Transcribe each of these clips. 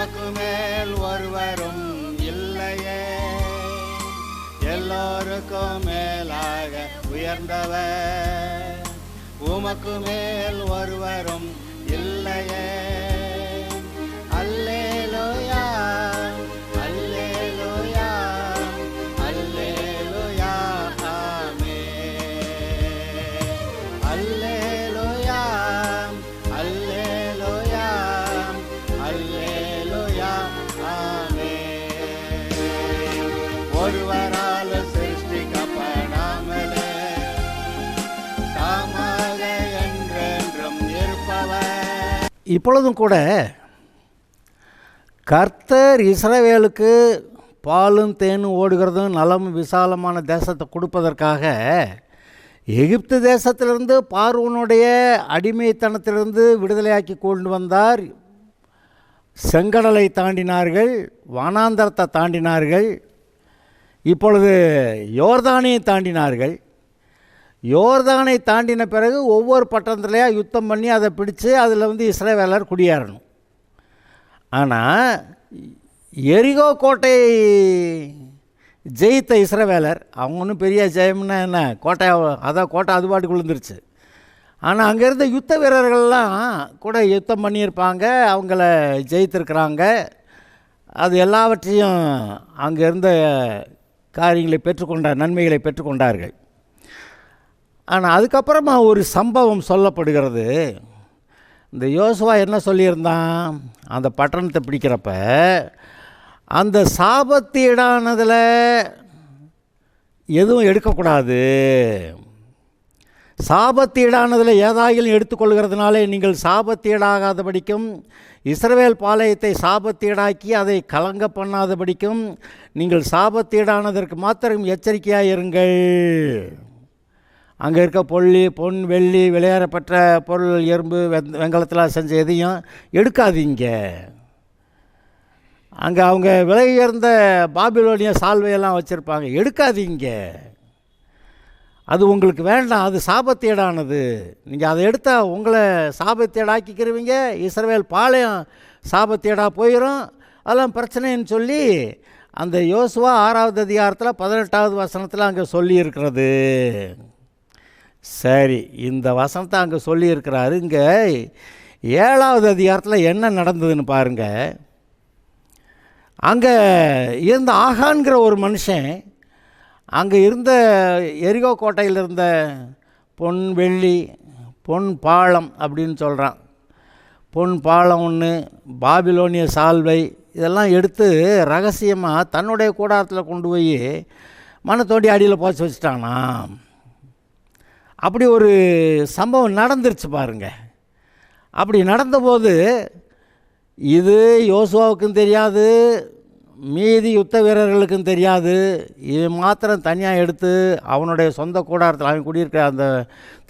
உமக்கு மேல் ஒருவரும் இல்லையே, எல்லோருக்கும் மேலாக உயர்ந்தவர், உமக்கு மேல் ஒருவரும் இல்லையே. அல்லேலூயா அல்லேலூயா அல்லேலூயா ஆமென். அல்லேலூயா அல்லேலூயா அல்லேலூயா ஆமென். ஒருவரால் சிருஷ்டிக்கப்படாமலே தாமாக என்றென்றும் இருப்பவர். இப்பொழுதும் கூட கர்த்தர் இஸ்ரவேலுக்கு பாலும் தேனும் ஓடுகிறதும் நலமும் விசாலமான தேசத்தை கொடுப்பதற்காக எகிப்து தேசத்திலிருந்து பார்வோனுடைய அடிமைத்தனத்திலிருந்து விடுதலையாக்கி கொண்டு வந்தார். செங்கடலை தாண்டினார்கள், வனாந்தரத்தை தாண்டினார்கள், இப்பொழுது யோர்தானை தாண்டினார்கள். யோர்தானை தாண்டின பிறகு ஒவ்வொரு பட்டணத்துலையாக யுத்தம் பண்ணி அதை பிடிச்சு அதில் இஸ்ரவேலர் குடியேறணும். ஆனால் எரிகோ கோட்டை ஜெயித்த இஸ்ரவேலர் அவங்க ஒன்றும் பெரிய ஜெயம்னா என்ன, கோட்டை அது பாட்டுக்கு விழுந்துருச்சு. ஆனால் அங்கே இருந்த யுத்த வீரர்கள்லாம் கூட யுத்தம் பண்ணியிருப்பாங்க, அவங்கள ஜெயித்திருக்கிறாங்க. அது எல்லாவற்றையும் அங்கே இருந்த காரியங்களை நன்மைகளை பெற்றுக்கொண்டார்கள். ஆனால் அதுக்கப்புறமா ஒரு சம்பவம் சொல்லப்படுகிறது. இந்த யோசுவா என்ன சொல்லியிருந்தான், அந்த பட்டணத்தை பிடிக்கிறப்ப அந்த சாபத்தீடானதில் எதுவும் எடுக்கக்கூடாது, சாபத்தீடானதில் ஏதாயிலும் எடுத்துக்கொள்கிறதுனாலே நீங்கள் சாபத்தீடாகாதபடிக்கும் இஸ்ரவேல் பாளையத்தை சாபத்தீடாக்கி அதை கலங்க பண்ணாதபடிக்கும் நீங்கள் சாபத்தீடானதற்கு மாத்திரம் எச்சரிக்கையாக இருங்கள். அங்கே இருக்க பொன் வெள்ளி விளையாடப்பட்ட பொருள் எறும்பு வெங்கலத்தில் செஞ்ச எதையும் எடுக்காதீங்க. அங்கே அவங்க விலை உயர்ந்த பாபிலோனிய சால்வையெல்லாம் வச்சுருப்பாங்க, எடுக்காதீங்க. அது உங்களுக்கு வேண்டாம், அது சாபத்தீடானது. நீங்கள் அதை எடுத்தால் உங்களை சாபத்தீடாக்கிக்கிறவங்க, இஸ்ரவேல் பாளையம் சாபத்தீடாக போயிடும், அதெல்லாம் பிரச்சனைன்னு சொல்லி அந்த யோசுவா 6வது அதிகாரத்தில் 18வது வசனத்தில் அங்கே சொல்லியிருக்கிறது. சரி, இந்த வசனத்தை அங்கே சொல்லியிருக்கிறாரு. இங்கே 7வது அதிகாரத்தில் என்ன நடந்ததுன்னு பாருங்கள். அங்கே இருந்த ஆகான்கிற ஒரு மனுஷன் அங்கே இருந்த எரிகோ கோட்டையில் இருந்த பொன் வெள்ளி பொன் பாலம் அப்படின்னு சொல்கிறான். பொன் பாலம் ஒன்று, பாபிலோனிய சால்வை, இதெல்லாம் எடுத்து ரகசியமாக தன்னுடைய கூடாரத்தில் கொண்டு போய் மண்ணத்தோண்டி அடியில் போச்சு வச்சுட்டானா. அப்படி ஒரு சம்பவம் நடந்துருச்சு பாருங்க. அப்படி நடந்தபோது இது யோசுவாவுக்கும் தெரியாது, மீதி யுத்த வீரர்களுக்கும் தெரியாது. இது மாத்திரம் தனியாக எடுத்து அவனுடைய சொந்த கூடாரத்தில், அவன் குடியிருக்க அந்த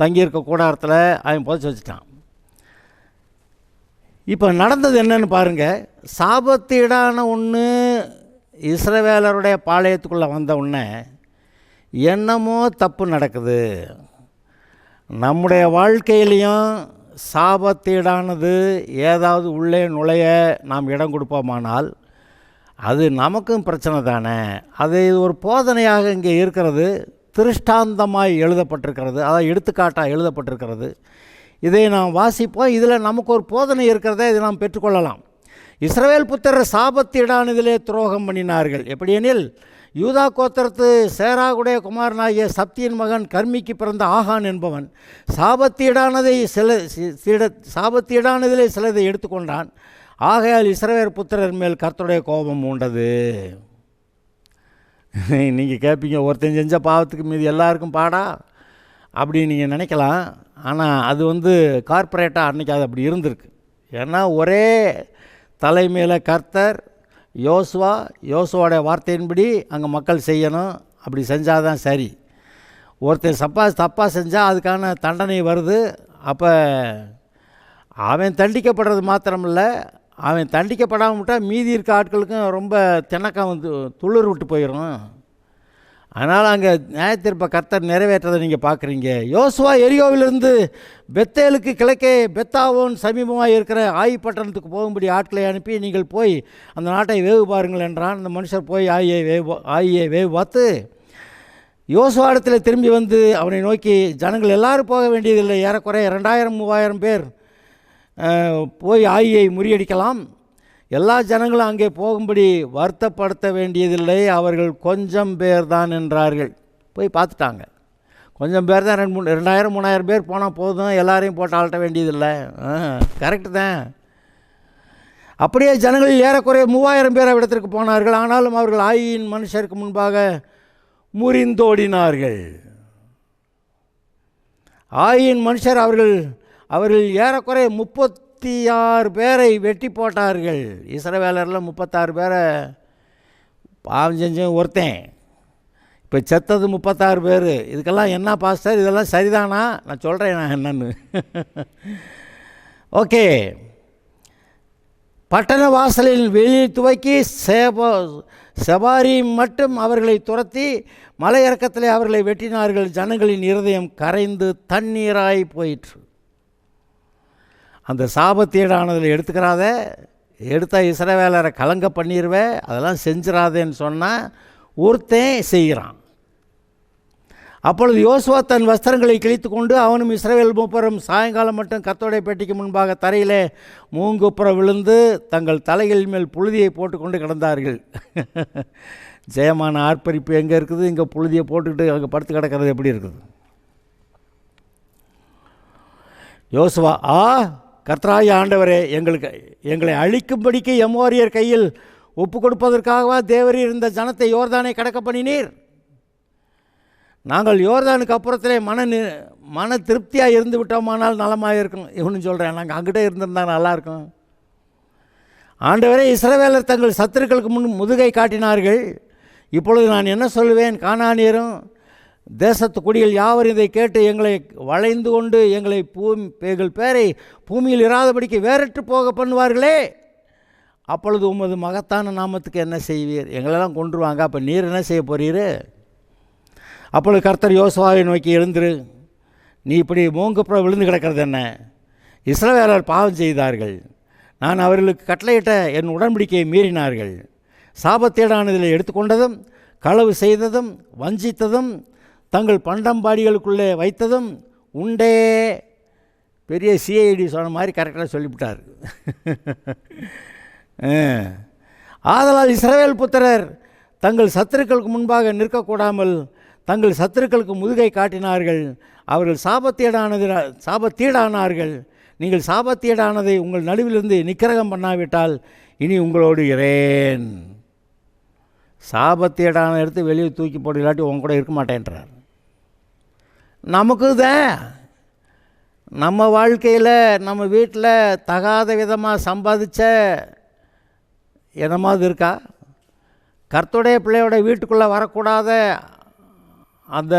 தங்கியிருக்க கூடாரத்தில் அவன் புதைச்சி வச்சுட்டான். இப்போ நடந்தது என்னன்னு பாருங்கள். சாபத்தீடான ஒன்று இஸ்ரவேலருடைய பாளையத்துக்குள்ளே வந்த உடனே என்னமோ தப்பு நடக்குது. நம்முடைய வாழ்க்கையிலையும் சாபத்தீடானது ஏதாவது உள்ளே நுழைய நாம் இடம் கொடுப்போமானால் அது நமக்கும் பிரச்சனை தானே. அது ஒரு போதனையாக இங்கே இருக்கிறது, திருஷ்டாந்தமாய் எழுதப்பட்டிருக்கிறது, அதாவது எடுத்துக்காட்டாக எழுதப்பட்டிருக்கிறது. இதை நாம் வாசிப்போம். இதில் நமக்கு ஒரு போதனை இருக்கிறத இதை நாம் பெற்றுக்கொள்ளலாம். இஸ்ரவேல் புத்திரர் சாபத்தீடானதிலே துரோகம் பண்ணினார்கள். எப்படியெனில் யூதா கோத்திரத்து சேராகுடைய குமாரனாகிய சப்தியின் மகன் கர்மிக்கு பிறந்த ஆகான் என்பவன் சாபத்தீடானதிலே சிலதை எடுத்துக்கொண்டான். ஆகையால் இஸ்ரவேல் புத்திரர் மேல் கர்த்தருடைய கோபம் உண்டது. நீங்கள் கேட்பீங்க, ஒருத்தன் செஞ்ச பாவத்துக்கு மீது எல்லாருக்கும் பாடா அப்படின்னு நீங்கள் நினைக்கலாம். ஆனால் அது கார்ப்பரேட்டாக அன்றைக்கி அது அப்படி இருந்திருக்கு. ஏன்னா ஒரே தலைமையில் கர்த்தர், யோசுவாவோடைய வார்த்தையின்படி அங்கே மக்கள் செய்யணும். அப்படி செஞ்சால் தான் சரி. ஒருத்தர் தப்பாக செஞ்சால் அதுக்கான தண்டனை வருது. அப்போ அவன் தண்டிக்கப்படுறது மாத்திரமில்லை, அவன் தண்டிக்கப்படாமல் விட்டால் மீதி இருக்க ஆட்களுக்கும் ரொம்ப திணக்கம் துளிர் விட்டு போயிடும். அதனால் அங்கே நியாயத்தீர்ப்பை கர்த்தர் நிறைவேற்றதை நீங்கள் பார்க்குறீங்க. யோசுவா எரியோவிலிருந்து பெத்தேலுக்கு கிழக்கே பெத்தாவோன் சமீபமாக இருக்கிற ஆயி பட்டணத்துக்கு போகும்படி ஆட்களை அனுப்பி நீங்கள் போய் அந்த நாட்டை வேவு பாருங்கள் என்றான். அந்த மனுஷர் போய் ஆயியை வேவு பார்த்து யோசுவா இடத்துல திரும்பி வந்து அவனை நோக்கி, ஜனங்கள் எல்லாரும் போக வேண்டியதில்லை, ஏறக்குறைய 2000-3000 பேர் போய் ஆயியை முறியடிக்கலாம், எல்லா ஜனங்களும் அங்கே போகும்படி வருத்தப்படுத்த வேண்டியதில்லை, அவர்கள் கொஞ்சம் பேர் தான் என்றார்கள். போய் பார்த்துட்டாங்க, கொஞ்சம் பேர் தான், 2000-3000 பேர் போனால் போதும், எல்லாரையும் போட்டு ஆள்ட்ட வேண்டியதில்லை. கரெக்டு தான். அப்படியே ஜனங்களில் ஏறக்குறைய 3000 பேர் அவ்விடத்திற்கு போனார்கள். ஆனாலும் அவர்கள் ஆயின் மனுஷருக்கு முன்பாக முறிந்தோடினார்கள். ஆயின் மனுஷர் அவர்கள் ஏறக்குறைய 36 பேரை வெட்டி போட்டார்கள். இஸ்ரவேலரில் 36 பேரை பாவம் செஞ்சேன் ஒருத்தன், இப்போ செத்தது 36 பேர். இதுக்கெல்லாம் என்ன பாஸ்டர், இதெல்லாம் சரிதானா? நான் சொல்கிறேன் நான் என்னன்னு. ஓகே, பட்டண வாசலில் வெளியில் துவக்கி செபாரி மட்டும் அவர்களை துரத்தி மலையிறக்கத்திலே அவர்களை வெட்டினார்கள். ஜனங்களின் இருதயம் கரைந்து தண்ணீராய் போயிற்று. அந்த சாபத்தீடானதில் எடுத்துக்கிறாத, எடுத்த இஸ்ரவேலரை கலங்க பண்ணிடுவேன், அதெல்லாம் செஞ்சிடாதேன்னு சொன்னால் ஒருத்தன் செய்கிறான். அப்பொழுது யோசுவா தன் வஸ்திரங்களை கிழித்து கொண்டு அவனும் இஸ்ரவேல் மூப்பரும் சாயங்காலம் மட்டும் கர்த்தருடைய பெட்டிக்கு முன்பாக தரையிலே மூங்குப்புற விழுந்து தங்கள் தலைகள் மேல் புழுதியை போட்டுக்கொண்டு கிடந்தார்கள். ஜெயமான ஆர்ப்பரிப்பு எங்கே இருக்குது, இங்கே புழுதியை போட்டுக்கிட்டு அங்கே படுத்து கிடக்கிறது எப்படி இருக்குது? யோசுவா, கர்த்தராகிய ஆண்டவரே, எங்களை அழிக்கும்படிக்கு எமோரியர் கையில் ஒப்பு கொடுப்பதற்காகவா தேவரீர் இந்த ஜனத்தை யோர்தானை கடக்க பண்ணினீர்? நாங்கள் யோர்தானுக்கு அப்புறத்திலே மன திருப்தியாக இருந்து விட்டோமானால் நலமாக இருக்கும். இவனு சொல்கிறேன், நாங்கள் அங்கிட்டே இருந்திருந்தால் நல்லாயிருக்கும். ஆண்டவரே, இஸ்ரவேலர் தங்கள் சத்துருக்களுக்கு முதுகை காட்டினார்கள். இப்பொழுது நான் என்ன சொல்லுவேன்? கானானியரும் தேசத்து குடிகள் யாவரும் இதை கேட்டு எங்களை வளைந்து கொண்டு எங்கள் பேரை பூமியில் இராதபடிக்கு வேறற்று போக பண்ணுவார்களே, அப்பொழுது உமது மகத்தான நாமத்துக்கு என்ன செய்வீர்? எங்களெல்லாம் கொண்டுருவாங்க, அப்போ நீர் என்ன செய்ய போகிறீர்? அப்பொழுது கர்த்தர் யோசுவாவை நோக்கி, எழுந்திரு, நீ இப்படி மூங்குப்புற விழுந்து கிடக்கிறது என்ன? இஸ்ரவேலர் பாவம் செய்தார்கள், நான் அவர்களுக்கு கட்டளையிட்ட என் உடன்படிக்கையை மீறினார்கள், சாபத்தேடானதில் எடுத்துக்கொண்டதும் களவு செய்ததும் வஞ்சித்ததும் தங்கள் பண்டம்பாடிகளுக்குள்ளே வைத்ததும் உண்டே. பெரிய சிஐடி சொன்ன மாதிரி கரெக்டாக சொல்லிவிட்டார். ஆதலால் இஸ்ரவேல் புத்திரர் தங்கள் சத்துருக்களுக்கு முன்பாக நிற்கக்கூடாமல் தங்கள் சத்துருக்களுக்கு முதுகை காட்டினார்கள். அவர்கள் சாபத்தீடானார்கள். நீங்கள் சாபத்தீடானதை உங்கள் நடுவிலிருந்து நிக்கிரகம் பண்ணாவிட்டால் இனி உங்களோடு இரேன். சாபத்தீடான எடுத்து வெளியே தூக்கி போட்டு, இல்லாட்டி உங்க கூட இருக்க மாட்டேன்றார். நமக்கு தான் நம்ம வாழ்க்கையில் நம்ம வீட்டில் தகாத விதமாக சம்பாதிச்ச என்னமாவது இருக்கா? கர்த்தருடைய பிள்ளையோட வீட்டுக்குள்ளே வரக்கூடாத அந்த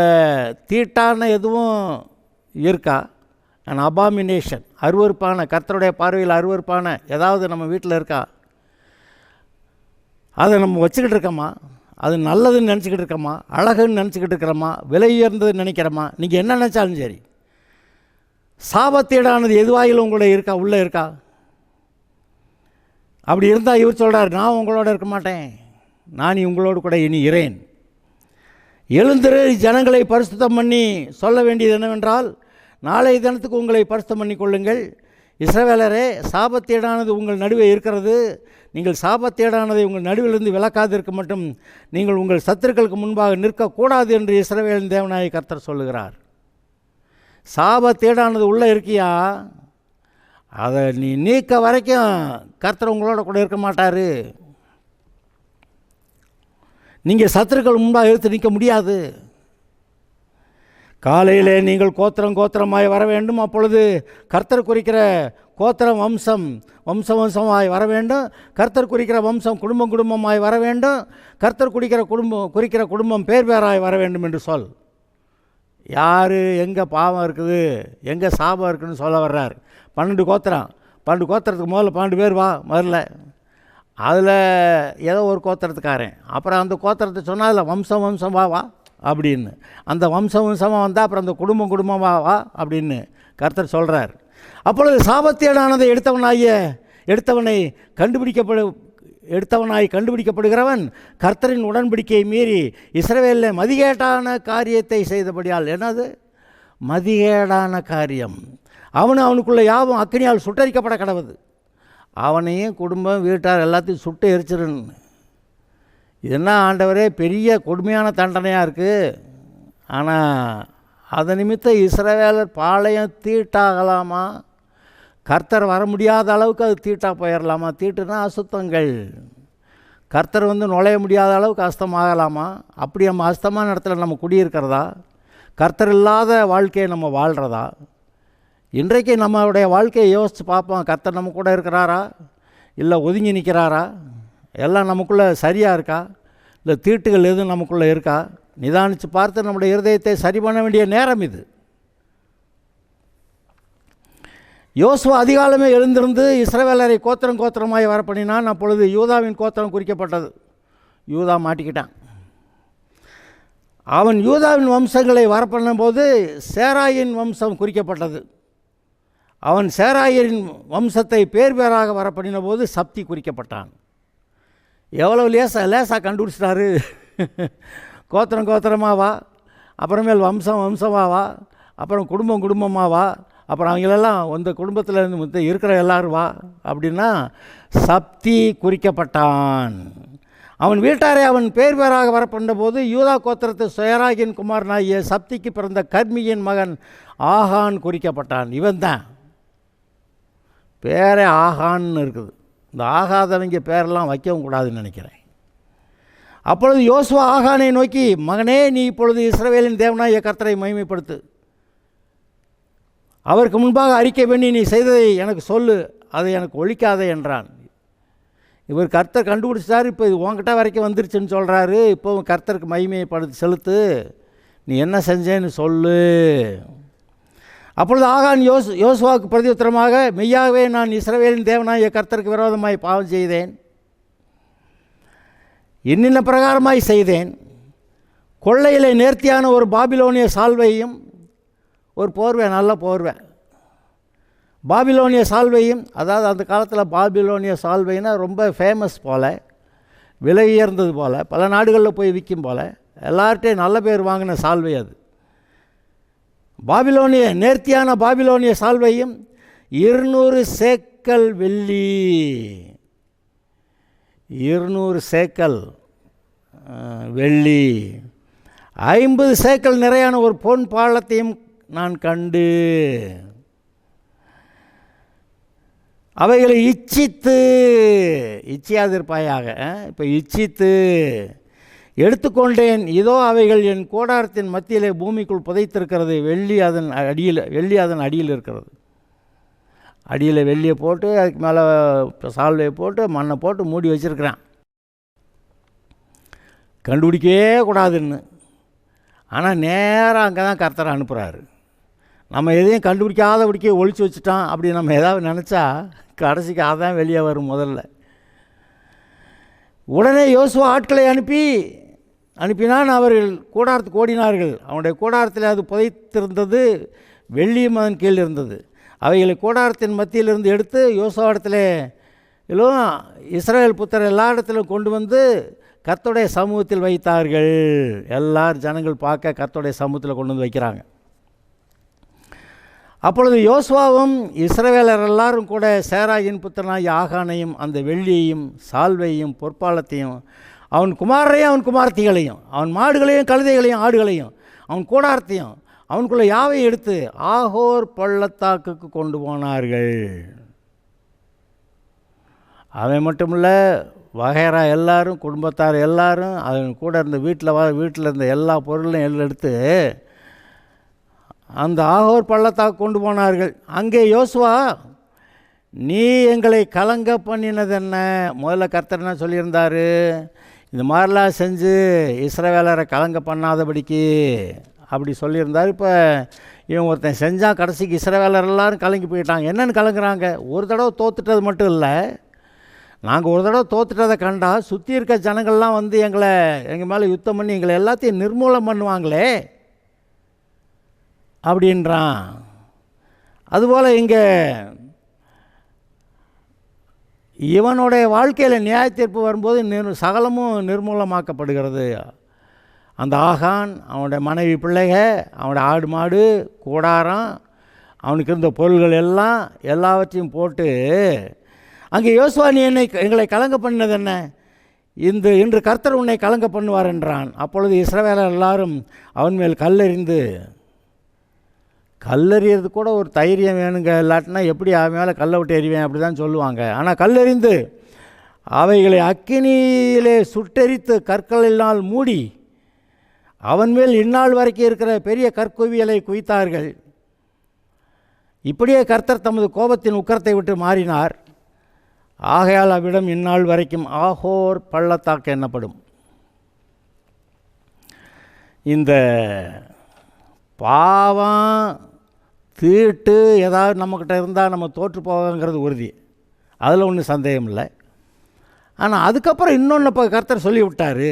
தீட்டான எதுவும் இருக்கா? அண்ட் அபாமினேஷன், அருவருப்பான, கர்த்தருடைய பார்வையில் அருவருப்பான ஏதாவது நம்ம வீட்டில் இருக்கா? அதை நம்ம வச்சுக்கிட்டு இருக்கோமா? அது நல்லதுன்னு நினச்சிக்கிட்டு இருக்கோமா? அழகுன்னு நினச்சிக்கிட்டு இருக்கிறோமா? விலை உயர்ந்ததுன்னு நினைக்கிறோமா? நீங்கள் என்ன நினச்சாலும் சரி, சாபத்தீடானது எதுவாயிலும் உங்களோட இருக்கா, உள்ளே இருக்கா? அப்படி இருந்தால் இவர் சொல்கிறார், நான் உங்களோட இருக்க மாட்டேன், நான் உங்களோடு கூட இனி இரேன். எழுந்திரு, ஜனங்களை பரிசுத்தம் பண்ணி சொல்ல வேண்டியது என்னவென்றால், நாளைய தினத்துக்கு உங்களை பரிசுத்தம் பண்ணி கொள்ளுங்கள். இஸ்ரவேலரே, சாபத்தீடானது உங்கள் நடுவே இருக்கிறது. நீங்கள் சாபத்தீடானதை உங்கள் நடுவிலிருந்து விலக்காதிருக்க மட்டும் நீங்கள் உங்கள் சத்துருக்களுக்கு முன்பாக நிற்கக்கூடாது என்று இஸ்ரவேலின் தேவனாகிய கர்த்தர் சொல்லுகிறார். சாபத்தீடானது உள்ளே இருக்கியா, அதை நீ நீக்க வரைக்கும் கர்த்தர் உங்களோட கூட இருக்க மாட்டார். நீங்கள் சத்துருக்கள் முன்பாக எடுத்து நிற்க முடியாது. காலையிலே நீங்கள் கோத்திரமாய் வர வேண்டும். அப்பொழுது கர்த்தர் குறிக்கிற கோத்திரம் வம்சமாய் வர வேண்டும். கர்த்தர் குறிக்கிற வம்சம் குடும்பமாய் வர வேண்டும். கர்த்தர் குறிக்கிற குடும்பம் பேராய் வர வேண்டும் என்று சொல். யார் எங்கே பாவம் இருக்குது, எங்கே சாபம் இருக்குதுன்னு சொல்ல வர்றார். 12 கோத்திரத்துக்கு முதல்ல 12 பேர் முதல்ல அதில் ஏதோ ஒரு கோத்திரத்துக்காரன், அப்புறம் அந்த கோத்திரத்தை சொன்னால் அதில் வம்சம் வா அப்படின்னு. அந்த வம்சமாக வந்தால் அப்புறம் அந்த குடும்பமாக வா அப்படின்னு கர்த்தர் சொல்கிறார். அப்பொழுது சாபத்தேடானதை எடுத்தவனாய் கண்டுபிடிக்கப்படுகிறவன் கர்த்தரின் உடன்படிக்கையை மீறி இஸ்ரவேலில் மதிகேடான காரியத்தை செய்தபடியால். என்னது மதிகேடான காரியம்? அவனுக்குள்ள யாவும் அக்கினியால் சுட்டரிக்கப்பட கடவுது. அவனையும் குடும்பம் வீட்டார் எல்லாத்தையும் சுட்டு எரிச்சிருன்னு. இதுனா ஆண்டவரே பெரிய கொடுமையான தண்டனையாக இருக்குது. ஆனால் அதை நிமித்தம் இஸ்ரவேலர் பாளையம் தீட்டாகலாமா? கர்த்தர் வர முடியாத அளவுக்கு அது தீட்டாக போயிடலாமா? தீட்டுனா அசுத்தங்கள். கர்த்தர் நுழைய முடியாத அளவுக்கு அஸ்தமாகலாமா? அப்படி நம்ம அஸ்தமான இடத்துல நம்ம குடியிருக்கிறதா? கர்த்தர் இல்லாத வாழ்க்கையை நம்ம வாழ்கிறதா? இன்றைக்கு நம்மளுடைய வாழ்க்கையை யோசித்து பார்ப்போம். கர்த்தர் நம்ம கூட இருக்கிறாரா, இல்லை ஒதுங்கி நிற்கிறாரா? எல்லாம் நமக்குள்ளே சரியாக இருக்கா, இல்லை தீட்டுகள் எதுவும் நமக்குள்ளே இருக்கா? நிதானித்து பார்த்து நம்முடைய இருதயத்தை சரி பண்ண வேண்டிய நேரம் இது. யோசுவா அதிகாலமே எழுந்திருந்து இஸ்ரவேலரை கோத்திரமாய் வர பண்ணினான். அப்பொழுது யூதாவின் கோத்திரம் குறிக்கப்பட்டது. யூதா மாட்டிக்கிட்டான். அவன் யூதாவின் வம்சங்களை வர பண்ணும்போது சேராயின் வம்சம் குறிக்கப்பட்டது. அவன் சேராயின் வம்சத்தை பேராக வர பண்ணின போது சப்தி குறிக்கப்பட்டான். எவ்வளோ லேசாக கண்டுபிடிச்சிட்டாரு. கோத்திரமாவா, அப்புறமேல் வம்சமாவா, அப்புறம் குடும்பமாவா, அப்புறம் அவங்களெல்லாம் அந்த குடும்பத்தில் இருந்து இருக்கிற எல்லாரும் வா அப்படின்னா சப்தி குறிக்கப்பட்டான். அவன் வீட்டாரை அவன் பேராக வர பண்ணபோது யூதா கோத்திரத்து சேராகின் குமாரனாகிய சப்திக்கு பிறந்த கர்மியின் மகன் ஆகான் குறிக்கப்பட்டான். இவன் தான் பேரே ஆகான்னு இருக்குது. இந்த ஆகாதவங்க பேரெல்லாம் வைக்கவும் கூடாதுன்னு நினைக்கிறேன். அப்பொழுது யோசுவா ஆகானை நோக்கி, மகனே, நீ இப்பொழுது இஸ்ரவேலின் தேவனாகிய கர்த்தரை மகிமைப்படுத்து. அவருக்கு முன்பாக அறிக்கை பண்ணி நீ செய்ததை எனக்கு சொல்லு, அதை எனக்கு ஒழிக்காதே என்றான். இவர் கர்த்தர் கண்டுபிடிச்சார். இப்போ இது உங்ககிட்ட வரைக்கும் வந்துருச்சுன்னு சொல்கிறாரு. இப்போவும் கர்த்தருக்கு மகிமைப்படுத்தி செலுத்து, நீ என்ன செஞ்சேன்னு சொல்லு. அப்பொழுது ஆகான் யோசுவாவுக்கு பிரதியுத்தரமாக, மெய்யாகவே நான் இஸ்ரவேலின் தேவனாகிய கர்த்தருக்கு விரோதமாய் பாவம் செய்தேன், இன்னின்ன பிரகாரமாய் செய்தேன். கொள்ளையிலே நேர்த்தியான ஒரு பாபிலோனிய சால்வையும், ஒரு போர்வை, நல்ல போர்வை, பாபிலோனிய சால்வையும், அதாவது அந்த காலத்தில் பாபிலோனிய சால்வைனா ரொம்ப ஃபேமஸ் போல், விலை உயர்ந்தது போல், பல நாடுகளில் போய் விற்கும் போல், எல்லார்ட்டையும் நல்ல பேர் வாங்கின சால்வை அது. நேர்த்தியான பாபிலோனிய சால்வையும் 200 சேக்கல் வெள்ளி, 200 சேக்கல் வெள்ளி, 50 சேக்கல் நிறையான ஒரு பொன் பாலத்தையும் நான் கண்டு அவைகளை இச்சியாதிருப்பாயாக, இப்போ இச்சித்து எடுத்துக்கொண்டேன். இதோ அவைகள் என் கூடாரத்தின் மத்தியிலே பூமிக்குள் புதைத்திருக்கிறது. வெள்ளி அதன் அடியில் இருக்கிறது. அடியில் வெள்ளியை போட்டு அதுக்கு மேலே சால்வையை போட்டு மண்ணை போட்டு மூடி வச்சுருக்கிறான். கண்டுபிடிக்கவே கூடாதுன்னு. ஆனால் நேராக அங்கே தான் கர்த்தரை அனுப்புகிறாரு. நம்ம எதையும் கண்டுபிடிக்காதபடிக்க ஒழிச்சு வச்சுட்டான் அப்படி நம்ம ஏதாவது நினச்சா கடைசிக்கு அதான் வெளியே வரும். உடனே யோசுவா ஆட்களை அனுப்பினான். அவர்கள் கூடாரத்துக்கு ஓடினார்கள். அவனுடைய கூடாரத்தில் அது புதைத்திருந்தது, வெள்ளியும் அதன் கீழ் இருந்தது. அவைகளை கூடாரத்தின் மத்தியிலிருந்து எடுத்து யோசுவாவிடத்தில் எல்லாம் இஸ்ரவேல் புத்தர் எல்லா இடத்திலும் கொண்டு வந்து கர்த்தருடைய சமூகத்தில் வைத்தார்கள். எல்லார் ஜனங்கள் பார்க்க கர்த்தருடைய சமூகத்தில் கொண்டு வந்து வைக்கிறாங்க. அப்பொழுது யோசுவாவும் இஸ்ரவேலர் எல்லாரும் கூட சேராயின் புத்திரனாகிய ஆகானையும் அந்த வெள்ளியையும் சால்வையும் பொற்பாலத்தையும் அவன் குமாரரையும் அவன் குமார்த்திகளையும் அவன் மாடுகளையும் கழுதைகளையும் ஆடுகளையும் அவன் கூடாரத்தையும் அவனுக்குள்ள யாவை எடுத்து ஆகோர் பள்ளத்தாக்குக்கு கொண்டு போனார்கள். அவன் மட்டுமில்ல, வகைரா எல்லாரும், குடும்பத்தார் எல்லாரும், அவன் கூட இருந்த வீட்டில் இருந்த எல்லா பொருளையும் எடுத்து அந்த ஆகோர் பள்ளத்தாக்கு கொண்டு போனார்கள். அங்கே யோசுவா, நீ எங்களை கலங்க பண்ணினது என்ன? முதல்ல கர்த்தர் என்ன சொல்லியிருந்தார்? இந்த மாதிரிலாம் செஞ்சு இஸ்ரவேலரை கலங்க பண்ணாதபடிக்கு அப்படி சொல்லியிருந்தார். இப்போ இவன் ஒருத்தன் செஞ்சால் கடைசிக்கு இஸ்ரவேலர் எல்லாரும் கலங்கி போயிட்டாங்க. என்னென்னு கலங்குறாங்க? ஒரு தடவை தோத்துட்டது மட்டும் இல்லை, நாங்கள் ஒரு தடவை தோத்துட்டதை கண்டா சுற்றி இருக்க ஜனங்கள்லாம் வந்து எங்கள் மேலே யுத்தம் பண்ணி எங்களை எல்லாத்தையும் நிர்மூலம் பண்ணுவாங்களே அப்படின்றான். அதுபோல் இங்கே இவனுடைய வாழ்க்கையில் நியாய தீர்ப்பு வரும்போது சகலமும் நிர்மூலமாக்கப்படுகிறது. அந்த ஆகான், அவனுடைய மனைவி பிள்ளைக, அவனுடைய ஆடு மாடு கூடாரம், அவனுக்கு இருந்த பொருள்கள் எல்லாம் எல்லாவற்றையும் போட்டு அங்கே யோசுவா நீ எங்களை கலங்க பண்ணது என்ன, இன்று கர்த்தர் உன்னை கலங்க பண்ணுவார் என்றான். அப்பொழுது இஸ்ரவேலர் எல்லாரும் அவன் மேல் கல்லெறியறது கூட ஒரு தைரியம் வேணுங்க, இல்லாட்டினா எப்படி அவன் மேலே கல்லை விட்டு எறிவேன் அப்படி தான் சொல்லுவாங்க. ஆனால் கல்லெறிந்து அவைகளை அக்கினியிலே சுட்டெரித்து கற்களினால் மூடி அவன் மேல் இந்நாள் வரைக்கும் இருக்கிற பெரிய கற்குவியலை குவித்தார்கள். இப்படியே கர்த்தர் தமது கோபத்தின் உக்கரத்தை விட்டு மாறினார். ஆகையால் அவ்விடம் இந்நாள் வரைக்கும் ஆகோர் பள்ளத்தாக்கு என்னப்படும். இந்த பாவம் தீட்டு ஏதாவது நம்மக்கிட்ட இருந்தால் நம்ம தோற்று போவாங்கிறது உறுதி, அதில் ஒன்றும் சந்தேகம் இல்லை. ஆனால் அதுக்கப்புறம் இன்னொன்று இப்போ கர்த்தர் சொல்லிவிட்டார்.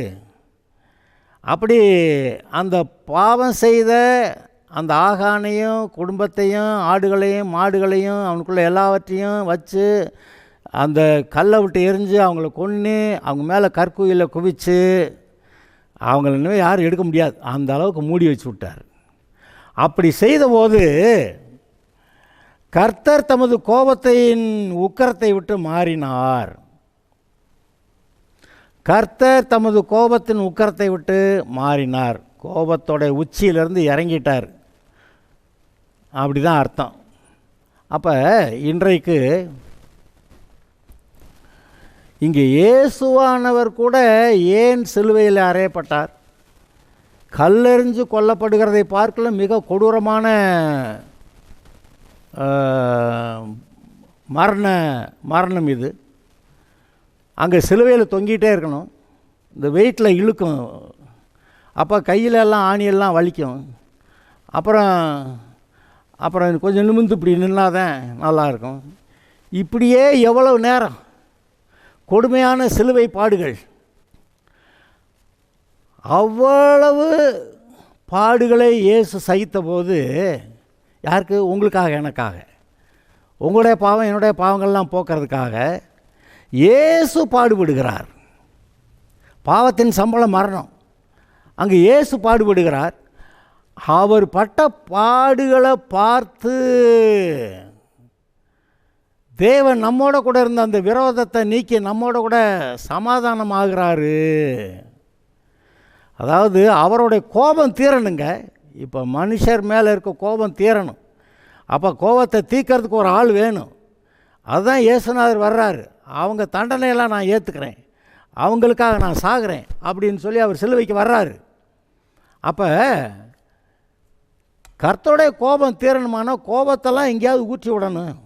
அப்படி அந்த பாவம் செய்த அந்த ஆகானையும் குடும்பத்தையும் ஆடுகளையும் மாடுகளையும் அவனுக்குள்ளே எல்லாவற்றையும் வச்சு அந்த கல்லை விட்டு எரிஞ்சு அவங்கள கொன்று அவங்க மேலே கற்குவியில் குவிச்சு அவங்கள இன்னும் யாரும் எடுக்க முடியாது அந்த அளவுக்கு மூடி வச்சு விட்டார். அப்படி செய்தபோது கர்த்தர் தமது கோபத்தின் உக்கரத்தை விட்டு மாறினார். கர்த்தர் தமது கோபத்தின் உக்கரத்தை விட்டு மாறினார். கோபத்தோட உச்சியிலிருந்து இறங்கிட்டார், அப்படி தான் அர்த்தம். அப்போ இன்றைக்கு இங்கே இயேசுவானவர் கூட ஏன் சிலுவையில் அறையப்பட்டார்? கல்லெறிஞ்சு கொல்லப்படுகிறதை பார்க்கல மிக கொடூரமான மரணம் இது. அங்கே சிலுவையில் தொங்கிட்டே இருக்கணும், இந்த வெயிட்டில் இழுக்கும், அப்போ கையில் எல்லாம் ஆணியெல்லாம் வலிக்கும். அப்புறம் கொஞ்சம் நிமிர்ந்து இப்படி நின்னாதான் நல்லாயிருக்கும். இப்படியே எவ்வளவு நேரம் கொடுமையான சிலுவை பாடுகள். அவ்வளவு பாடுகளை இயேசு சகித்த போது யாருக்கு? உங்களுக்காக, எனக்காக, உங்களுடைய பாவம் என்னுடைய பாவங்கள்லாம் போக்குறதுக்காக இயேசு பாடுபடுகிறார். பாவத்தின் சம்பளம் மரணம், அங்கே இயேசு பாடுபடுகிறார். அவர் பட்ட பாடுகளை பார்த்து தேவன் நம்மோட கூட இருந்த அந்த விரோதத்தை நீக்கி நம்மோட கூட சமாதானமாகிறாரு. அதாவது அவருடைய கோபம் தீரணுங்க. இப்போ மனுஷர் மேலே இருக்க கோபம் தீரணும். அப்போ கோபத்தை தீர்க்கறதுக்கு ஒரு ஆள் வேணும். அதுதான் இயேசுநாதர் வர்றாரு. அவங்க தண்டனையெல்லாம் நான் ஏற்றுக்கிறேன், அவங்களுக்காக நான் சாகிறேன் அப்படின்னு சொல்லி அவர் சிலுவைக்கு வர்றாரு. அப்போ கர்த்தருடைய கோபம் தீரணுமானா கோபத்தெல்லாம் எங்கேயாவது ஊற்றி விடணும்.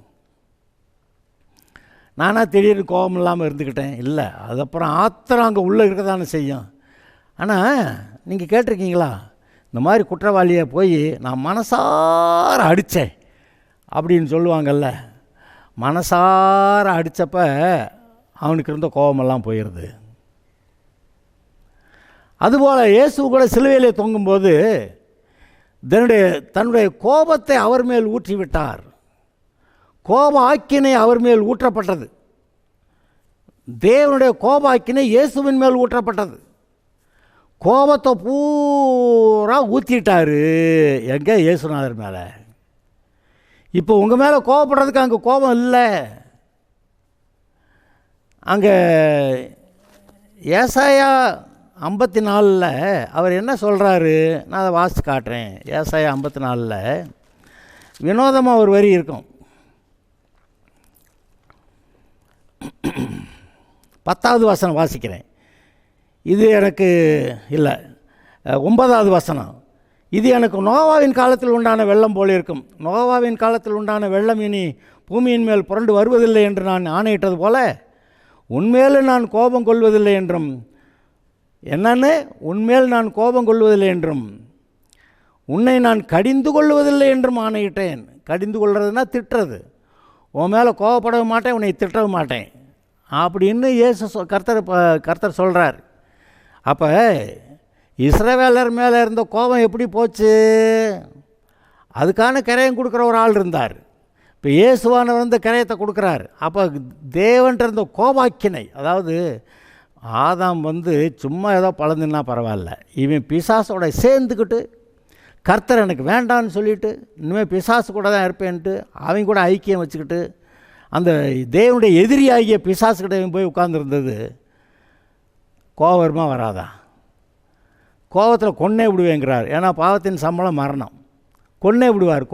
நானாக திடீர்னு கோபம் இல்லாமல் இருந்துக்கிட்டேன் இல்லை, அதுக்கப்புறம் ஆத்திரம் அங்கே உள்ளே இருக்க தானே செய்யும். ஆனால் நீங்கள் கேட்டிருக்கீங்களா, இந்த மாதிரி குற்றவாளியை போய் நான் மனசார அடித்தேன் அப்படின்னு சொல்லுவாங்கள்ல, மனசார அடித்தப்ப அவனுக்கு இருந்த கோபமெல்லாம் போயிடுது. அதுபோல் இயேசு கூட சிலுவையிலே தொங்கும்போது தன்னுடைய கோபத்தை அவர் மேல் ஊற்றி விட்டார். கோப ஆக்கினை அவர் மேல் ஊற்றப்பட்டது. தேவனுடைய கோப ஆக்கினை இயேசுவின் மேல் ஊற்றப்பட்டது. கோபத்தை பூரா ஊற்றிட்டார் எங்கே? இயேசுநாதர் மேலே. இப்போ உங்கள் மேலே கோபப்படுறதுக்கு அங்கே கோபம் இல்லை. அங்கே ஏசாயா 54 அவர் என்ன சொல்கிறாரு, நான் அதை வாசித்து காட்டுறேன். ஏசாயா 54 வினோதமாக ஒரு வரி இருக்கும். 10வது வசனம் வாசிக்கிறேன். இது எனக்கு இல்லை, 9வது வசனம். இது எனக்கு நோவாவின் காலத்தில் உண்டான வெள்ளம் போல இருக்கும். நோவாவின் காலத்தில் உண்டான வெள்ளம் இனி பூமியின் மேல் புரண்டு வருவதில்லை என்று நான் ஆணையிட்டது போல உன்மேல் நான் கோபம் கொள்வதில்லை என்றும், என்னன்னு உன்மேல் நான் கோபம் கொள்வதில்லை என்றும் உன்னை நான் கடிந்து கொள்வதில்லை என்றும் ஆணையிட்டேன். கடிந்து கொள்வதுன்னா திட்டுறது. உன் மேலே கோபப்படவும் மாட்டேன், உன்னை திட்டவும் மாட்டேன். அப்படின்னு கர்த்தர் சொல்கிறார். அப்போ இஸ்ரவேலர் மேலே இருந்த கோபம் எப்படி போச்சு? அதுக்கான கிரயம் கொடுக்குற ஒரு ஆள் இருந்தார். இப்போ இயேசுவானவர் வந்து கிரயத்தை கொடுக்குறார். அப்போ தேவன்கிட்ட இருந்த கோபாக்கினை, அதாவது ஆதாம் வந்து சும்மா ஏதோ பழந்துன்னா பரவாயில்ல, இவன் பிசாசோட சேர்ந்துக்கிட்டு கர்த்தர் எனக்கு வேண்டான்னு சொல்லிவிட்டு இனிமேல் பிசாசு கூட தான் இருப்பேன்ட்டு அவங்க கூட ஐக்கியம் வச்சுக்கிட்டு அந்த தேவனுடைய எதிரியாகிய பிசாசுக்கிட்ட போய் உட்கார்ந்துருந்தது. கோபமாக வராதா? கோபத்தில் கொன்னே விடுவேங்கிறார். ஏன்னா பாவத்தின் சம்பளம் மரணம். கொன்னே விடுவார்.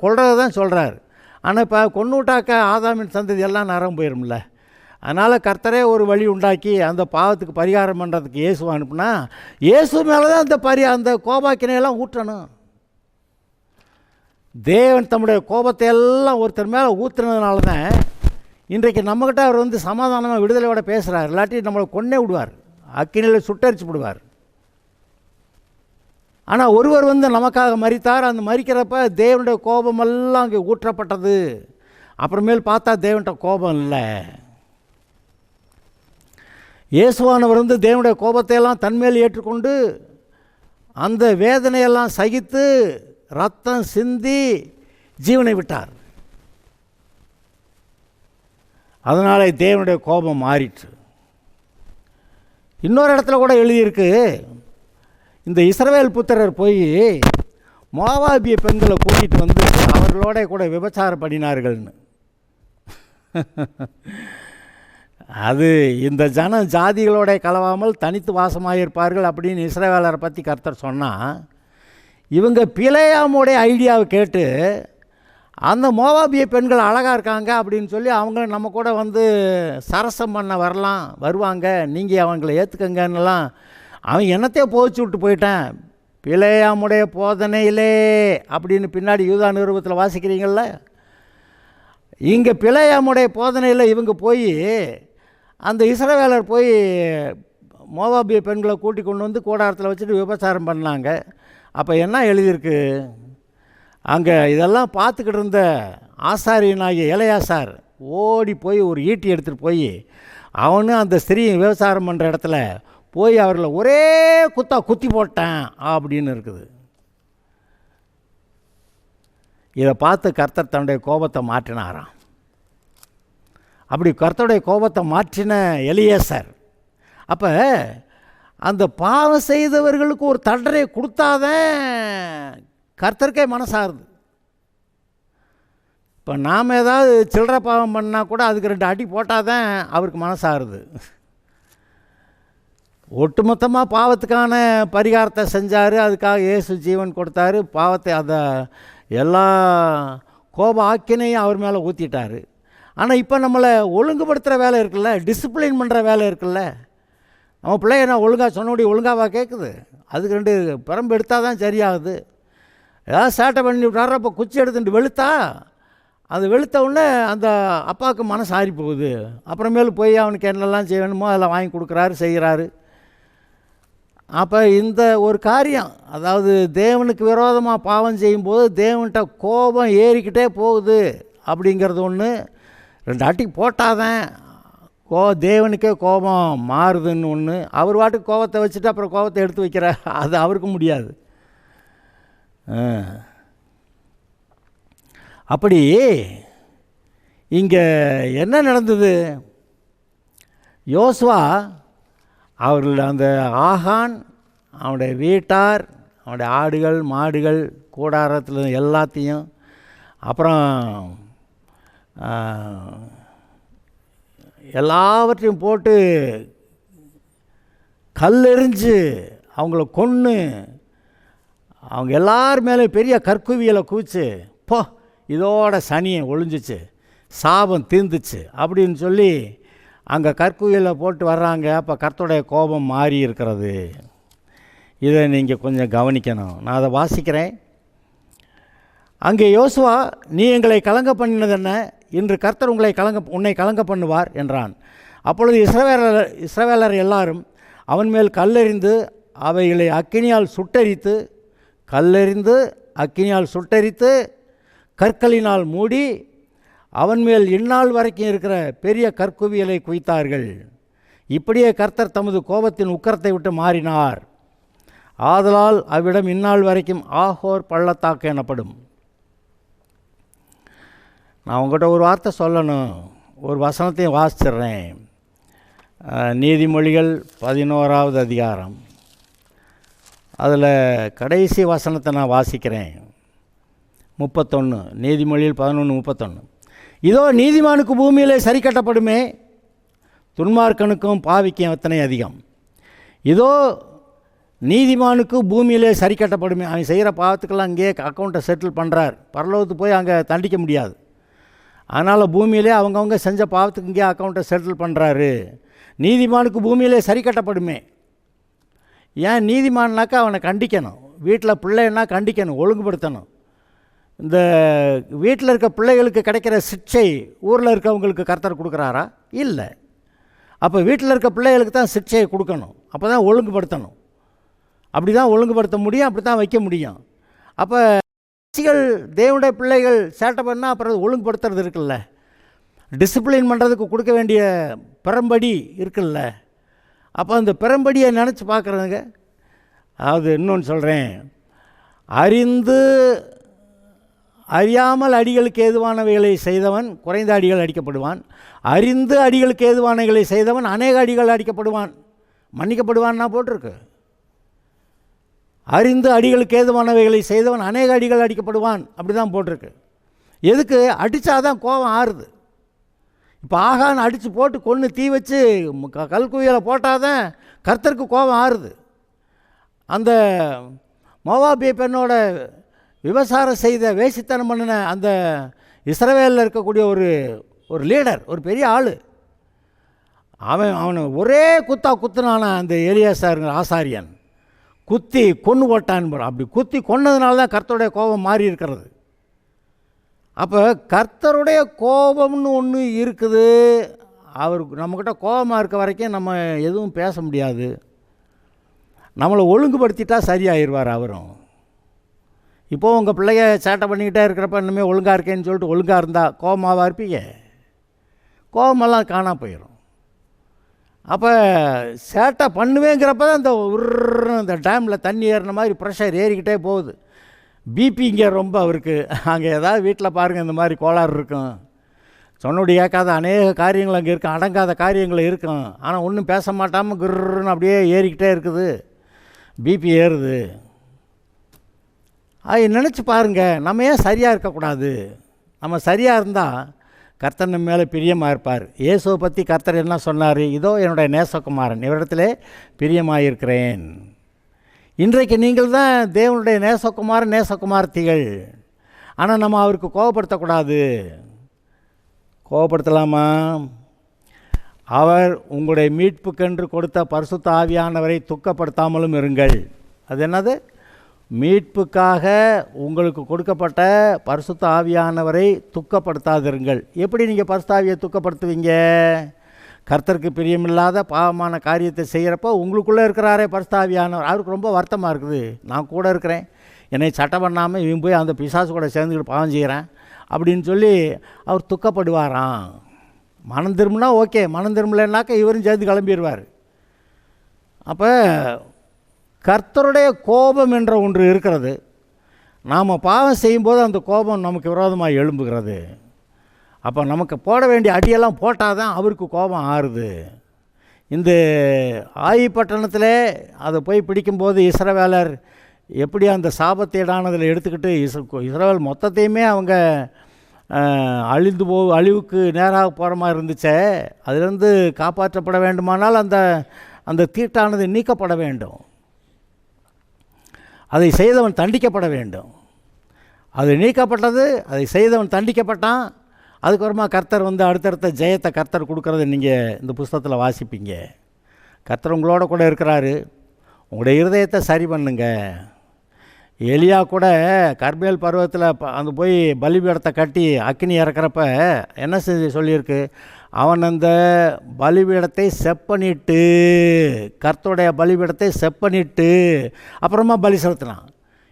கொல்றதை தான் சொல்கிறார். ஆனால் இப்போ கொன்று விட்டாக்க ஆதாமின் சந்ததி எல்லாம் நரம் போயிடும்ல. அதனால் கர்த்தரே ஒரு வழி உண்டாக்கி அந்த பாவத்துக்கு பரிகாரம் பண்ணுறதுக்கு இயேசுவை அனுப்புனா இயேசு மேலே தான் அந்த கோபாக்கினையெல்லாம் ஊற்றணும். தேவன் தம்முடைய கோபத்தை எல்லாம் ஒருத்தர் மேலே ஊற்றுனதுனால தான் இன்றைக்கு நம்மக்கிட்ட அவர் வந்து சமாதானமாக விடுதலையோட பேசுகிறார். இல்லாட்டி நம்மளை கொன்னே விடுவார், அக்கினியில் சுட்டரிச்சு விடுவார். ஆனால் ஒருவர் வந்து நமக்காக மரித்தார். அந்த மரிக்கிறப்ப தேவனுடைய கோபமெல்லாம் அங்கே ஊற்றப்பட்டது. அப்புறமேல் பார்த்தா தேவன்கிட்ட கோபம் இல்லை. இயேசுவானவர் வந்து தேவனுடைய கோபத்தையெல்லாம் தன்மேல் ஏற்றுக்கொண்டு அந்த வேதனையெல்லாம் சகித்து ரத்தம் சிந்தி ஜீவனை விட்டார். அதனால் தேவனுடைய கோபம் மாறிற்று. இன்னொரு இடத்துல கூட எழுதியிருக்கு, இந்த இஸ்ரவேல் புத்திரர் போய் மோவாபிய பெண்களை கூட்டிகிட்டு வந்து அவர்களோட கூட விபச்சாரம் பண்ணினார்கள்னு. அது இந்த ஜாதிகளோட கலவாமல் தனித்து வாசமாயிருப்பார்கள் அப்படின்னு இஸ்ரவேலரை பற்றி கர்த்தர் சொன்னால், இவங்க பிலேயாமுடைய ஐடியாவை கேட்டு அந்த மோவாபிய பெண்கள் அழகாக இருக்காங்க அப்படின்னு சொல்லி அவங்க நம்ம கூட வந்து சரசம் பண்ண வருவாங்க, நீங்கள் அவங்கள ஏற்றுக்கங்கன்னெல்லாம் அவன் என்னத்தையே போச்சு விட்டு போயிட்டேன். பிலேயாமுடைய போதனையிலே அப்படின்னு பின்னாடி யூதா நிருபத்தில் வாசிக்கிறீங்கள. இங்கே பிலேயாமுடைய போதனையில் இவங்க போய் அந்த இஸ்ரவேலர் போய் மோவாபிய பெண்களை கூட்டி கொண்டு வந்து கூடாரத்தில் வச்சுட்டு விபச்சாரம் பண்ணாங்க. அப்போ என்ன எழுதியிருக்கு அங்கே? இதெல்லாம் பார்த்துக்கிட்டு இருந்த ஆசாரியனாகிய எலையாசார் ஓடி போய் ஒரு ஈட்டி எடுத்துகிட்டு போய் அவனும் அந்த ஸ்திரீ விபச்சாரம் பண்ணுற இடத்துல போய் அவர்களை ஒரே குத்தி போட்டேன் அப்படின்னு இருக்குது. இதை பார்த்து கர்த்தர் தன்னுடைய கோபத்தை மாற்றினாராம். அப்படி கர்த்தருடைய கோபத்தை மாற்றின எலியாசார் அப்போ அந்த பாவம் செய்தவர்களுக்கு ஒரு தண்டனை கொடுத்தாதான் கர்த்தருக்கே மனசாருது. இப்போ நாம் ஏதாவது சில்லறை பாவம் பண்ணால் கூட அதுக்கு 2 அடி போட்டால் தான் அவருக்கு மனசாருது. ஒட்டுமொத்தமாக பாவத்துக்கான பரிகாரத்தை செஞ்சார். அதுக்காக இயேசு ஜீவன் கொடுத்தாரு. பாவத்தை அதை எல்லா கோப ஆக்கினையும் அவர் மேலே ஊற்றிட்டார். ஆனால் இப்போ நம்மளை ஒழுங்குபடுத்துகிற வேலை இருக்குல்ல, டிசிப்ளின் பண்ணுற வேலை இருக்குல்ல. நம்ம பிள்ளைய நான் ஒழுங்காக சொன்னபடி ஒழுங்காவா கேட்குது? அதுக்கு 2 பிரம்பு எடுத்தால் தான் சரியாகுது. ஏதாவது சேட்டை பண்ணி விட்டார், அப்போ குச்சி எடுத்துட்டு வெளுத்தா அது வெளுத்த உடனே அந்த அப்பாவுக்கு மனசு ஆறி போகுது. அப்புறமேலு போய் அவனுக்கு என்னெல்லாம் செய்யணுமோ அதெல்லாம் வாங்கி கொடுக்குறாரு, செய்கிறாரு. அப்போ இந்த ஒரு காரியம், அதாவது தேவனுக்கு விரோதமாக பாவம் செய்யும்போது தேவன்கிட்ட கோபம் ஏறிக்கிட்டே போகுது அப்படிங்கிறது ஒன்று. 2 அடி போட்டாதான் தேவனுக்கே கோபம் மாறுதுன்னு ஒன்று. அவர் வாட்டுக்கு கோபத்தை வச்சுட்டு அப்புறம் கோபத்தை எடுத்து வைக்கிற அது அவருக்கு முடியாது. அப்படி இங்கே என்ன நடந்தது? யோசுவா அவர்கள் அந்த ஆகான், அவனுடைய வீட்டார், அவனுடைய ஆடுகள் மாடுகள் கூடாரத்தில் எல்லாத்தையும், அப்புறம் எல்லாவற்றையும் போட்டு கல்லெறிஞ்சு அவங்கள கொன்று அவங்க எல்லார் மேலே பெரிய கற்குவியலை குவிச்சு போ இதோட சனியை ஒழிஞ்சிச்சு, சாபம் தீர்ந்துச்சு அப்படின்னு சொல்லி அங்கே கற்குவியலை போட்டு வர்றாங்க. அப்போ கர்த்தருடைய கோபம் மாறி இருக்கிறது. இதை நீங்கள் கொஞ்சம் கவனிக்கணும். நான் அதை வாசிக்கிறேன். அங்கே யோசுவா, நீ எங்களை கலங்க பண்ணினது என்ன? இன்று கர்த்தர் உன்னை கலங்க பண்ணுவார் என்றான். அப்பொழுது இஸ்ரவேலர் எல்லாரும் அவன் மேல் கல்லெறிந்து அவைகளை அக்கினியால் சுட்டரித்து கற்களினால் மூடி அவன் மேல் இந்நாள் வரைக்கும் இருக்கிற பெரிய கற்குவியலை குவித்தார்கள். இப்படியே கர்த்தர் தமது கோபத்தின் உக்கரத்தை விட்டு மாறினார். ஆதலால் அவ்விடம் இந்நாள் வரைக்கும் ஆகோர் பள்ளத்தாக்கு எனப்படும். நான் உங்கள்கிட்ட ஒரு வார்த்தை சொல்லணும். ஒரு வசனத்தையும் வாசிச்சிட்றேன். நீதிமொழிகள் 11வது அதிகாரம், அதில் கடைசி வசனத்தை நான் வாசிக்கிறேன். 31, நீதிமொழியில் 11:31. இதோ நீதிமானுக்கு பூமியிலே சரி கட்டப்படுமே, துன்மார்க்கனுக்கும் பாவிக்கும் எத்தனை அதிகம். இதோ நீதிமானுக்கு பூமியிலே சரி கட்டப்படுமே. அவன் செய்கிற பாவத்துக்கெல்லாம் அங்கேயே அக்கௌண்ட்டை செட்டில் பண்ணுறார். பரலோகத்துக்கு போய் அங்கே தண்டிக்க முடியாது. அதனால் பூமியிலே அவங்கவுங்க செஞ்ச பாவத்துக்கு இங்கே அக்கௌண்ட்டை செட்டில் பண்ணுறாரு. நீதிமானுக்கு பூமியிலே சரி கட்டப்படுமே. ஏன் நீதிமான்னாக்கா அவனை கண்டிக்கணும். வீட்டில் பிள்ளைன்னா கண்டிக்கணும், ஒழுங்குபடுத்தணும். இந்த வீட்டில் இருக்க பிள்ளைகளுக்கு கிடைக்கிற சிக்ஷை ஊரில் இருக்கவங்களுக்கு கர்த்தர் கொடுக்குறாரா? இல்லை. அப்போ வீட்டில் இருக்க பிள்ளைகளுக்கு தான் சிக்ஷையை கொடுக்கணும். அப்போ தான் ஒழுங்குபடுத்தணும். அப்படி தான் ஒழுங்குபடுத்த முடியும், அப்படி தான் வைக்க முடியும். அப்போ தேவனுடைய பிள்ளைகள் சேட்டை பண்ணால் அப்புறம் ஒழுங்குபடுத்துறது இருக்குல்ல, டிசிப்ளின் பண்ணுறதுக்கு கொடுக்க வேண்டிய பெரம்படி இருக்குல்ல. அப்போ அந்த பெரம்படியை நினச்சி பார்க்குறதுங்க. அதாவது இன்னொன்று சொல்கிறேன், அறியாமல் அடிகளுக்கு ஏதுவானவைகளை செய்தவன் குறைந்த அடிகள் அடிக்கப்படுவான். அறிந்து அடிகளுக்கு ஏதுவானவைகளை செய்தவன் அநேக அடிகள் அடிக்கப்படுவான், மன்னிக்கப்படுவான்னா போட்டிருக்கு. அறிந்து அடிகளுக்கு ஏதுவானவைகளை செய்தவன் அநேக அடிகள் அடிக்கப்படுவான், அப்படி தான் போட்டிருக்கு. எதுக்கு? அடித்தாதான் கோபம் ஆறுது. இப்போ ஆகான்னு அடித்து போட்டு கொன்று தீ வச்சு கல்குவியலை போட்டால் தான் கர்த்தருக்கு கோபம் ஆறுது. அந்த மோவாபிய பெண்ணோட விபசாரம் செய்த வேசித்தனம் பண்ணின அந்த இஸ்ரவேலில் இருக்கக்கூடிய ஒரு லீடர், ஒரு பெரிய ஆள், அவனை ஒரே குத்துனான அந்த எலியாசாருங்கிற ஆசாரியன் குத்தி கொன்று போட்டான். அப்படி குத்தி கொன்னதுனால தான் கர்த்தருடைய கோபம் மாறி இருக்கிறது. அப்போ கர்த்தருடைய கோபம்னு ஒன்று இருக்குது. அவருக்கு நம்மக்கிட்ட கோபமாக இருக்க வரைக்கும் நம்ம எதுவும் பேச முடியாது. நம்மளை ஒழுங்குபடுத்திட்டா சரியாயிருவார் அவரும். இப்போது உங்கள் பிள்ளைய சேட்டை பண்ணிக்கிட்டே இருக்கிறப்ப இன்னுமே ஒழுங்காக இருக்கேன்னு சொல்லிட்டு ஒழுங்காக இருந்தால் கோபமாகவா இருப்பீங்க? கோபமெல்லாம் காணா போயிடும். அப்போ சேட்டை பண்ணுவேங்கிறப்ப தான் இந்த டேமில் தண்ணி ஏறின மாதிரி ப்ரெஷர் ஏறிக்கிட்டே போகுது. பிபி இங்கே ரொம்ப அவருக்கு. அங்கே ஏதாவது வீட்டில் பாருங்கள் இந்த மாதிரி கோளாறு இருக்கும். சொன்னோடி கேட்காத அநேக காரியங்கள் அங்கே இருக்கும், அடங்காத காரியங்கள் இருக்கும். ஆனால் ஒன்றும் பேச மாட்டாமல் குர்ன்னு அப்படியே ஏறிக்கிட்டே இருக்குது, பிபி ஏறுது. அது நினச்சி பாருங்கள், நம்ம ஏன் சரியாக இருக்கக்கூடாது? நம்ம சரியாக இருந்தால் கர்த்தர் நம்ம மேலே பிரியமாக இருப்பார். இயேசுவை பற்றி கர்த்தர் என்ன சொன்னார்? இதோ என்னுடைய நேசகுமாரன், இவரிடத்திலே பிரியமாக இருக்கிறேன். இன்றைக்கு நீங்கள் தான் தேவனுடைய நேசகுமாரத்திகள். ஆனால் நம்ம அவருக்கு கோபப்படுத்தக்கூடாது. கோபப்படுத்தலாமா? அவர் உங்களுடைய மீட்புக்கென்று கொடுத்த பரிசுத்த ஆவியானவரை துக்கப்படுத்தாமலும் இருங்கள். அது என்னது? மீட்புக்காக உங்களுக்கு கொடுக்கப்பட்ட பரிசுத்த ஆவியானவரை துக்கப்படுத்தாதிருங்கள். எப்படி நீங்கள் பரிசுத்த ஆவியை துக்கப்படுத்துவீங்க? கர்த்தருக்கு பிரியமில்லாத பாவமான காரியத்தை செய்கிறப்போ உங்களுக்குள்ளே இருக்கிறாரே பரிசுத்த ஆவியானவர், அவருக்கு ரொம்ப வருத்தமாக இருக்குது. நான் கூட இருக்கிறேன், என்னை சட்டை பண்ணாமல் இவன் போய் அந்த பிசாசு கூட சேர்ந்துக்கிட்டு பாவம் செய்கிறேன் அப்படின்னு சொல்லி அவர் துக்கப்படுவாராம். மனம் திரும்பினா ஓகே, மனம் திரும்பலைன்னாக்கா இவரும் சேர்ந்து கிளம்பிடுவார். அப்போ கர்த்தருடைய கோபம் என்ற ஒன்று இருக்கிறது. நாம் பாவம் செய்யும்போது அந்த கோபம் நமக்கு விரோதமாக எழும்புகிறது. அப்போ நமக்கு போட வேண்டிய அடியெல்லாம் போட்டால் தான் அவருக்கு கோபம் ஆறுது. இந்த ஆயிப்பட்டணத்தில் அதை போய் பிடிக்கும்போது இஸ்ரவேலர் எப்படி அந்த சாபத்தீடானதில் எடுத்துக்கிட்டு இஸ்ரவேல் மொத்தத்தையுமே அவங்க அழிவுக்கு நேராக போகிற மாதிரி இருந்துச்சே, அதிலிருந்து காப்பாற்றப்பட வேண்டுமானால் அந்த தீட்டானது நீக்கப்பட வேண்டும். அதை செய்தவன் தண்டிக்கப்பட வேண்டும். அது நீக்கப்பட்டது, அதை செய்தவன் தண்டிக்கப்பட்டான். அதுக்கப்புறமா கர்த்தர் அடுத்தடுத்த ஜெயத்தை கர்த்தர் கொடுக்கறத நீங்கள் இந்த புஸ்தகத்தில் வாசிப்பீங்க. கர்த்தர் உங்களோட கூட இருக்கிறாரு. உங்களுடைய இருதயத்தை சரி பண்ணுங்க. எலியா கூட கர்மேல் பருவத்தில் அந்த போய் பலிபீடத்தை கட்டி அக்கினி இறக்குறப்ப என்ன சொல்லியிருக்கு? அவன் அந்த பலிபீடத்தை செப்பனிட்டு, கர்த்தருடைய பலிபீடத்தை செப்பனிட்டு அப்புறமா பலி செலுத்தினான்.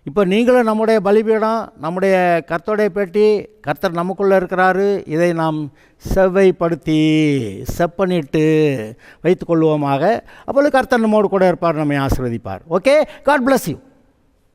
இப்போ நீங்களும் நம்முடைய பலிபீடம், நம்முடைய கர்த்தருடைய பெட்டி, கர்த்தர் நமக்குள்ளே இருக்கிறாரு, இதை நாம் செவ்வைப்படுத்தி செப்பனிட்டு வைத்துக்கொள்வோமாக. அப்பொழுது கர்த்தர் நம்மோடு கூட இருப்பார், நம்மை ஆசீர்வதிப்பார். Okay, God bless you.